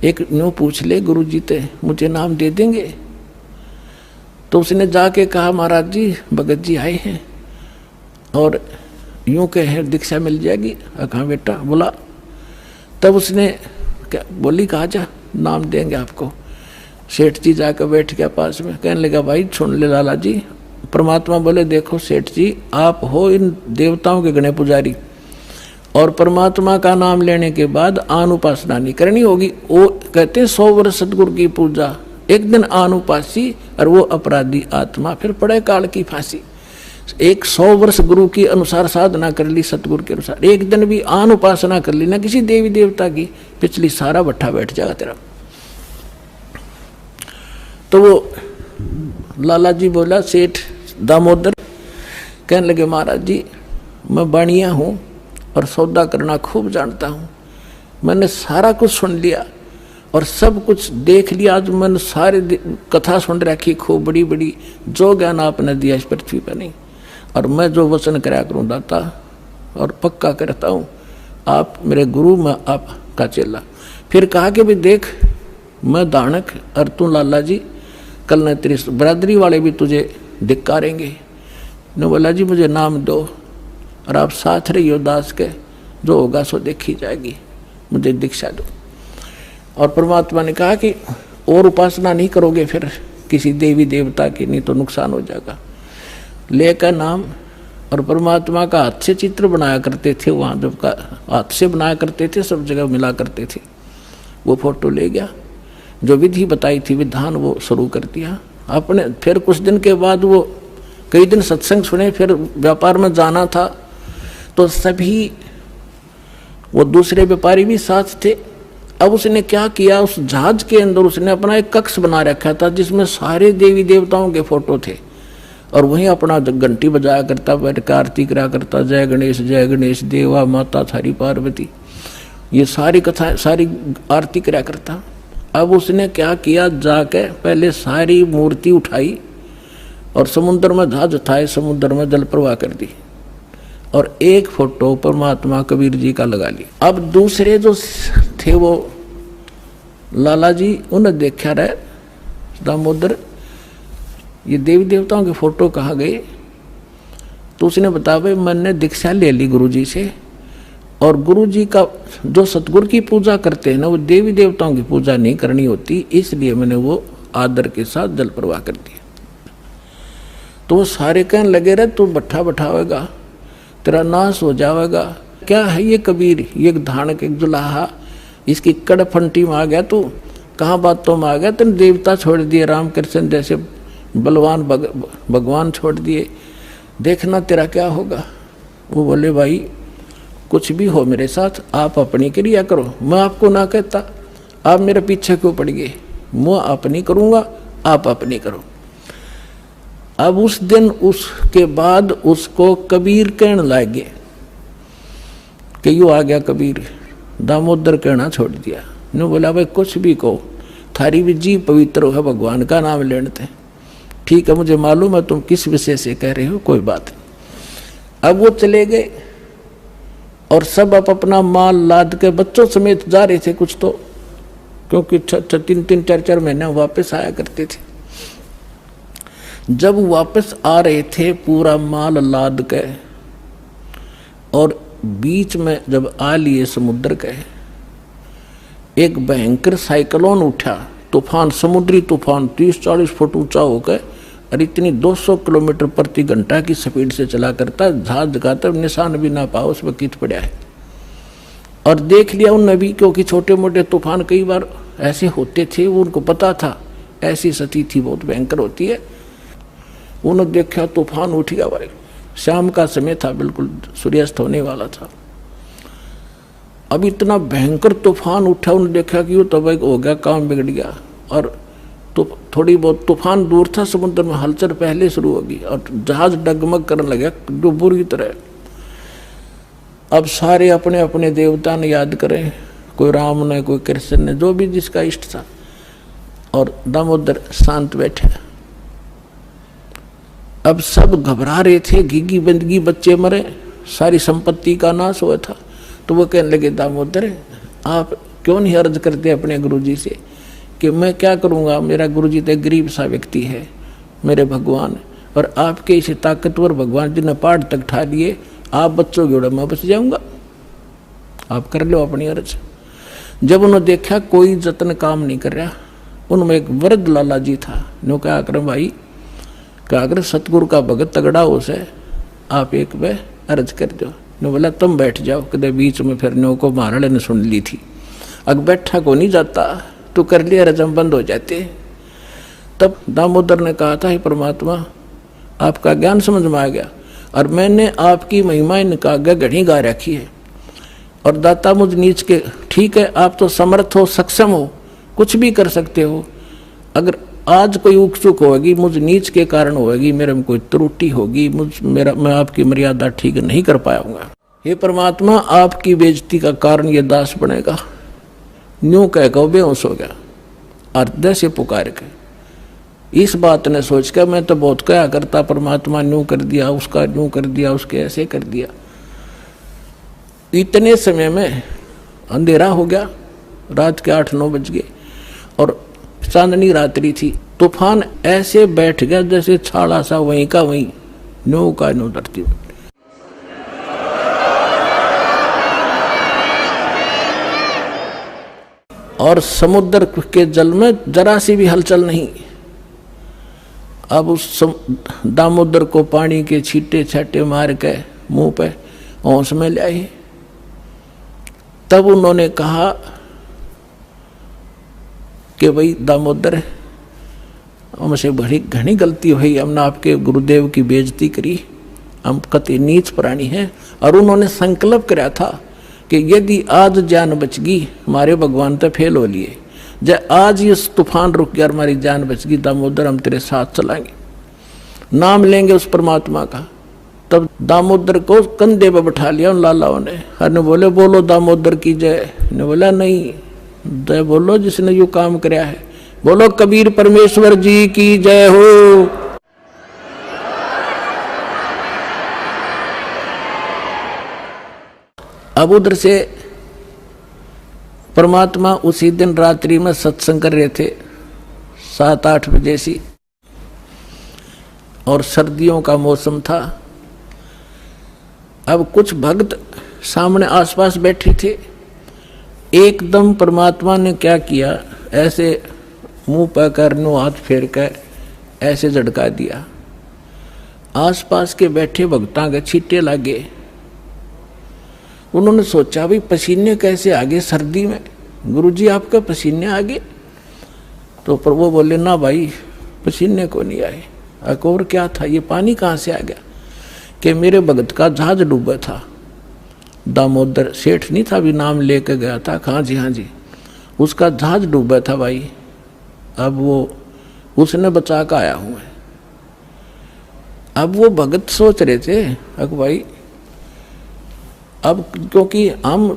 एक न्यू पूछ ले गुरु जी ते मुझे नाम दे देंगे। तो उसने जाके कहा महाराज जी भगत जी आए हैं और यूं कहे दीक्षा मिल जाएगी। कहा बेटा बोला। तब उसने क्या बोली, कहा जा नाम देंगे आपको। सेठ जी जाकर बैठ गया पास में, कहने लगा भाई सुन ले लाला जी। परमात्मा बोले देखो सेठ जी आप हो इन देवताओं के गणे पुजारी और परमात्मा का नाम लेने के बाद आन उपासना नहीं करनी होगी। वो कहते हैं 100 वर्ष सतगुरु की पूजा, एक दिन आन उपासी और वो अपराधी आत्मा फिर पड़े काल की फांसी। 100 वर्ष गुरु की अनुसार साधना कर ली, सतगुरु के अनुसार एक दिन भी आन उपासना कर ली ना किसी देवी देवता की, पिछली सारा भट्ठा बैठ जाएगा तेरा। तो वो लाला जी बोला सेठ दामोदर, कहने लगे महाराज जी मैं बाणिया हूँ और सौदा करना खूब जानता हूँ, मैंने सारा कुछ सुन लिया और सब कुछ देख लिया। आज मैंने सारे कथा सुन रखी खूब बड़ी बड़ी, जो ज्ञान आपने दिया इस पृथ्वी पर नहीं, और मैं जो वचन कराया करूँ दाता और पक्का करता हूँ आप मेरे गुरु, मैं आपका चेला। फिर कहा कि भी देख मैं दानक और तू लाला जी, कल न तेरी बरादरी वाले भी तुझे धिक्कारेंगे। ने बोला जी मुझे नाम दो और आप साथ रहियो दास के, जो होगा सो देखी जाएगी, मुझे दीक्षा दो। और परमात्मा ने कहा कि और उपासना नहीं करोगे फिर किसी देवी देवता की, नहीं तो नुकसान हो जाएगा। लेकर नाम और परमात्मा का हाथ से चित्र बनाया करते थे, वहाँ जब का हाथ से बनाया करते थे सब जगह मिला करते थे, वो फोटो ले गया, जो विधि बताई थी विधान वो शुरू कर दिया आपने। फिर कुछ दिन के बाद वो कई दिन सत्संग सुने, फिर व्यापार में जाना था तो सभी वो दूसरे व्यापारी भी साथ थे। अब उसने क्या किया, उस जहाज के अंदर उसने अपना एक कक्ष बना रखा था जिसमें सारे देवी देवताओं के फोटो थे और वहीं अपना घंटी बजाया करता, बैठ कर आरती करा करता, जय गणेश देवा माता थारी पार्वती, ये सारी कथा सारी आरती करा करता। अब उसने क्या किया, जाके पहले सारी मूर्ति उठाई और समुद्र में जहाज उठाए, समुद्र में जल प्रवाह कर दी और एक फोटो परमात्मा कबीर जी का लगा लिया। अब दूसरे जो थे वो लाला जी, उन्हें देखा रहे दामोदर ये देवी देवताओं के फोटो कहाँ गए। तो उसने बताया भाई मैंने दीक्षा ले ली गुरु जी से, और गुरु जी का जो सतगुरु की पूजा करते हैं ना वो देवी देवताओं की पूजा नहीं करनी होती, इसलिए मैंने वो आदर के साथ जल प्रवाह कर दिया। तो वो सारे कहने लगे रहे तू भट्ठा बैठावेगा, तेरा नाश हो जाएगा। क्या है ये कबीर, ये धानक एक जुलाहा, इसकी कड़ फंटी में आ गया तू, कहाँ बातों में आ गया, तेने देवता छोड़ दिए, रामकृष्ण जैसे बलवान भगवान छोड़ दिए, देखना तेरा क्या होगा। वो बोले भाई कुछ भी हो मेरे साथ, आप अपनी क्रिया करो, मैं आपको ना कहता, आप मेरे पीछे क्यों पड़ गए, मैं अपनी करूँगा आप अपनी करो। अब उस दिन उसके बाद उसको कबीर कहने लगे कि यू आ गया कबीर, दामोदर कहना छोड़ दिया। ने बोला भाई कुछ भी कहो, थारी भी जी पवित्र है, भगवान का नाम लेने थे, ठीक है मुझे मालूम है तुम किस विषय से कह रहे हो, कोई बात नहीं। अब वो चले गए और सब अपना माल लाद के बच्चों समेत जा रहे थे कुछ तो, क्योंकि 3-3 4-4 महीने वापस आया करते थे। जब वापस आ रहे थे पूरा माल लाद के और बीच में जब आ लिए समुद्र के, एक भयंकर साइक्लोन उठा, तूफान, समुद्री तूफान 30-40 फुट ऊंचा होकर और इतनी 200 किलोमीटर प्रति घंटा की स्पीड से चला करता, जहाज का तब निशान भी ना पाओ उसमें कित पड़ा है। और देख लिया उन नबी, क्योंकि छोटे मोटे तूफान कई बार ऐसे होते थे, वो उनको पता था ऐसी स्थिति थी बहुत भयंकर होती है। उन्होंने देखा तूफान उठ गया भाई, शाम का समय था, बिल्कुल सूर्यास्त होने वाला था। अब इतना भयंकर तूफान उठा, उन्होंने देखा कि वो तो भाई हो गया, काम बिगड़ गया। और तो थोड़ी बहुत तूफान दूर था, समुद्र में हलचल पहले शुरू होगी और जहाज डगमग करने लगा जो बुरी तरह। अब सारे अपने अपने देवता ने याद करें, कोई राम ने, कोई कृष्ण ने, जो भी जिसका इष्ट था, और दामोदर शांत बैठे। अब सब घबरा रहे थे, घिगी बंदगी, बच्चे मरे, सारी संपत्ति का नाश हुआ था। तो वो कहने लगे दामोदर आप क्यों नहीं अर्ज करते अपने गुरुजी से कि मैं क्या करूँगा, मेरा गुरुजी तो गरीब सा व्यक्ति है, मेरे भगवान, और आपके इसे ताकतवर भगवान जिन्हें पहाड़ तक ठा लिए, आप बच्चों के उड़ा मैं बच जाऊँगा, आप कर लो अपनी अर्ज। जब उन्होंने देखा कोई जतन काम नहीं कर रहा, उनमें एक वृद्ध लाला जी था, नो क्या कर भाई, क्या कर सतगुरु का भगत तगड़ा हो से, आप एक वे अर्ज कर दो। ने बोला तुम बैठ जाओ, कदे बीच में फिर नो को महाराज ने सुन ली थी, अग बैठा को नहीं जाता, तो कर लिया रजम बंद हो जाते। तब दामोदर ने कहा था, हे परमात्मा आपका ज्ञान समझ में आ गया, और मैंने आपकी महिमाएं निकाल घड़ी गा रखी है, और दाता मुझ नीच के, ठीक है आप तो समर्थ हो, सक्षम हो, कुछ भी कर सकते हो, अगर आज कोई उकचुक होगी मुझ नीच के कारण होगी, मेरे में कोई त्रुटि होगी, मैं आपकी मर्यादा ठीक नहीं कर पाऊंगा, हे परमात्मा आपकी बेइज्जती का कारण ये दास बनेगा। न्यू कह के बेहोश हो गया, हृदय से पुकार के इस बात ने सोच कर मैं तो बहुत क्या करता, परमात्मा न्यू कर दिया, उसका न्यू कर दिया, उसके ऐसे कर दिया। इतने समय में अंधेरा हो गया, रात के 8-9 बज गए, और चांदनी रात्रि थी। तूफान ऐसे बैठ गया जैसे छाड़ा सा वहीं का वहीं, नो का नो धरती। और समुद्र के जल में जरा सी भी हलचल नहीं। अब उस दामोदर को पानी के छींटे छाटे मार के मुंह पे होश में ले आए। तब उन्होंने कहा कि भाई दामोदर हमसे बड़ी घनी गलती हुई, हमने आपके गुरुदेव की बेइज्जती करी, हम कति नीच प्राणी हैं। और उन्होंने संकल्प कराया था कि यदि आज जान बच गई, हमारे भगवान तो फेल हो लिए, जब आज ये तूफान रुक गया, हमारी जान बच गई, दामोदर हम तेरे साथ चलाएंगे, नाम लेंगे उस परमात्मा का। तब दामोदर को कंधे पर बैठा लिया उन लालाओं ने, हर ने बोले बोलो दामोदर की जय। ने बोला नहीं, जय बोलो जिसने यो काम कराया है, बोलो कबीर परमेश्वर जी की जय हो। अब उधर से परमात्मा उसी दिन रात्रि में सत्संग कर रहे थे 7-8 बजे सी, और सर्दियों का मौसम था। अब कुछ भक्त सामने आसपास बैठे थे। एकदम परमात्मा ने क्या किया, ऐसे मुंह पर करनो हाथ फेर कर ऐसे झटका दिया, आसपास के बैठे भक्तां के छींटे लगे। उन्होंने सोचा भी पसीने कैसे आगे सर्दी में, गुरुजी आपके पसीने आगे? तो पर वो बोले ना भाई पसीने को नहीं आए। और क्या था, ये पानी कहाँ से आ गया? कि मेरे भगत का जहाज डूबा था, दामोदर सेठ नहीं था, अभी नाम लेके गया था, हाँ जी, उसका जहाज डूबा था भाई, अब वो उसने बचा कर आया हूँ। अब वो भगत सोच रहे थे अक भाई, अब क्योंकि हम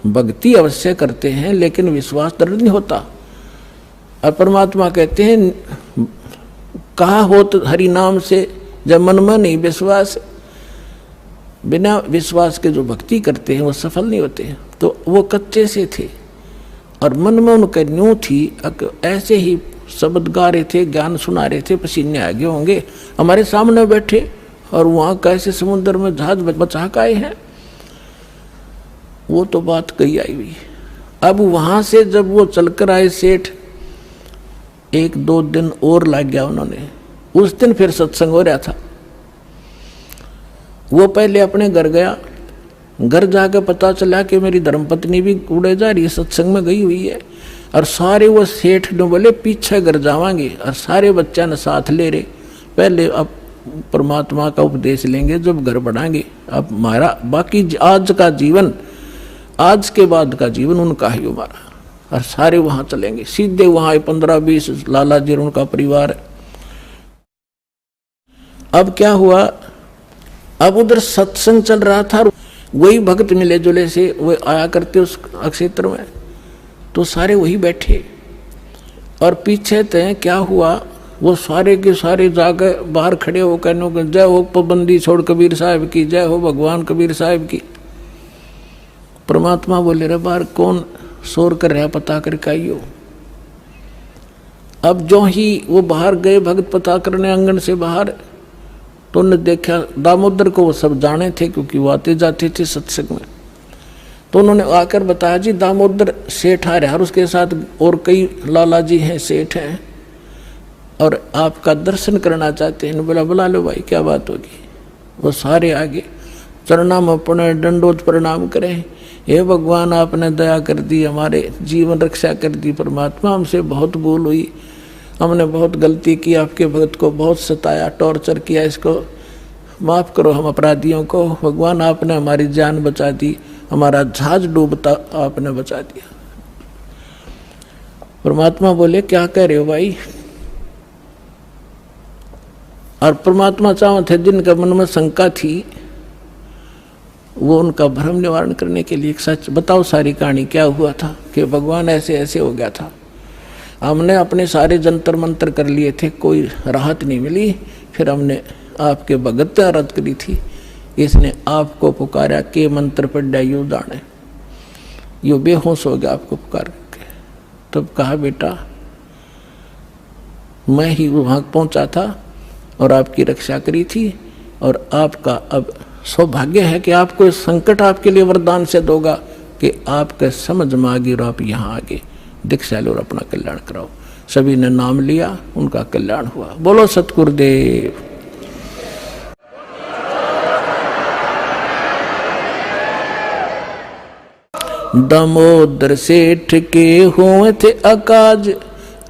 भक्ति अवश्य करते हैं लेकिन विश्वास दृढ़ नहीं होता। और परमात्मा कहते हैं कहा हो तो हरि नाम से, जब मन में नहीं विश्वास, बिना विश्वास के जो भक्ति करते हैं वो सफल नहीं होते हैं। तो वो कच्चे से थे और मन में उनका न्यू थी, ऐसे ही शब्द गा रहे थे, ज्ञान सुना रहे थे, पसीने आगे होंगे, हमारे सामने बैठे और वहाँ कैसे समुद्र में जहाज बचा के आए हैं। वो तो बात कही आई हुई। अब वहां से जब वो चलकर आए सेठ, 1-2 दिन और लग गया उन्होंने। उस दिन फिर सत्संग हो रहा था। वो पहले अपने घर गया, घर जाकर पता चला कि मेरी धर्मपत्नी भी उड़े जा रही है, सत्संग में गई हुई है। और सारे वो सेठ ने बोले पीछे घर जावांगे, और सारे बच्चा ने साथ ले रहे, पहले अब परमात्मा का उपदेश लेंगे जब घर बढ़ाएंगे। अब हमारा बाकी आज का जीवन, आज के बाद का जीवन उनका ही हमारा। और सारे वहां चलेंगे, सीधे वहां 15-20 लाला जी उनका परिवार है। अब क्या हुआ, अब उधर सत्संग चल रहा था, वही भक्त मिले जुले से वो आया करते उस क्षेत्र में, तो सारे वही बैठे। और पीछे तय क्या हुआ, वो सारे के सारे जाकर बाहर खड़े हो कहने जय हो पाबंदी छोड़ कबीर साहब की, जय हो भगवान कबीर साहब की। परमात्मा बोले रे बाहर कौन शोर कर रहा पता करके आइयो। अब जो ही वो बाहर गए भगत पता करने आंगन से बाहर, तो उन्होंने देखा दामोदर को, वो सब जाने थे क्योंकि वो आते जाते थे सत्संग में। तो उन्होंने आकर बताया जी दामोदर सेठ आ रहा है और उसके साथ और कई लाला जी हैं, सेठ हैं, और आपका दर्शन करना चाहते हैं। बोला बुला लो भाई, क्या बात होगी। वो सारे आगे चरणाम अपने दंडोत प्रणाम करें। हे भगवान, आपने दया कर दी, हमारे जीवन रक्षा कर दी। परमात्मा, हमसे बहुत भूल हुई, हमने बहुत गलती की, आपके भक्त को बहुत सताया, टॉर्चर किया, इसको माफ़ करो हम अपराधियों को। भगवान, आपने हमारी जान बचा दी, हमारा जहाज डूबता आपने बचा दिया। परमात्मा बोले क्या कह रहे हो भाई। और परमात्मा चाहते थे जिनका मन में शंका थी, वो उनका भ्रम निवारण करने के लिए एक सच बताओ, सारी कहानी क्या हुआ था कि भगवान ऐसे ऐसे हो गया था। हमने अपने सारे जंतर मंत्र कर लिए थे, कोई राहत नहीं मिली। फिर हमने आपके भगत आराध करी थी, इसने आपको पुकारा के मंत्र पर डायू दाने, यो बेहोश हो गया आपको पुकार के। तब कहा बेटा मैं ही वहां पहुंचा था और आपकी रक्षा करी थी, और आपका अब सौभाग्य है कि आपको इस संकट आपके लिए वरदान से दोगा कि आपके समझ में आ गई और आप यहाँ आगे दीक्षा लो और अपना कल्याण कराओ। सभी ने नाम लिया, उनका कल्याण हुआ। बोलो सतगुरुदेव। दामोदर सेठ के हुए थे अकाज,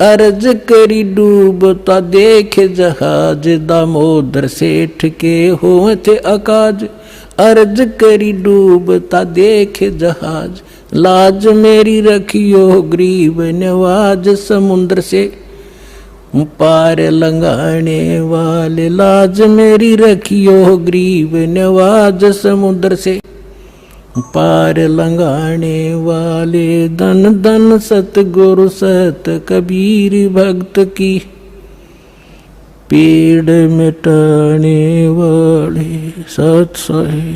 अर्ज करी डूबता देखे जहाज। दामोदर सेठ के हुए थे अकाज, अर्ज करी डूबता देखे जहाज। लाज मेरी रखियो गरीब नवाज, समुद्र से पार लंघाने वाले। लाज मेरी रखियो गरीब नवाज, समुद्र से पार लंघाने वाले। धन धन सतगुरु सत कबीर भक्त की, पीड़ मिटाने वाले। सत सहे।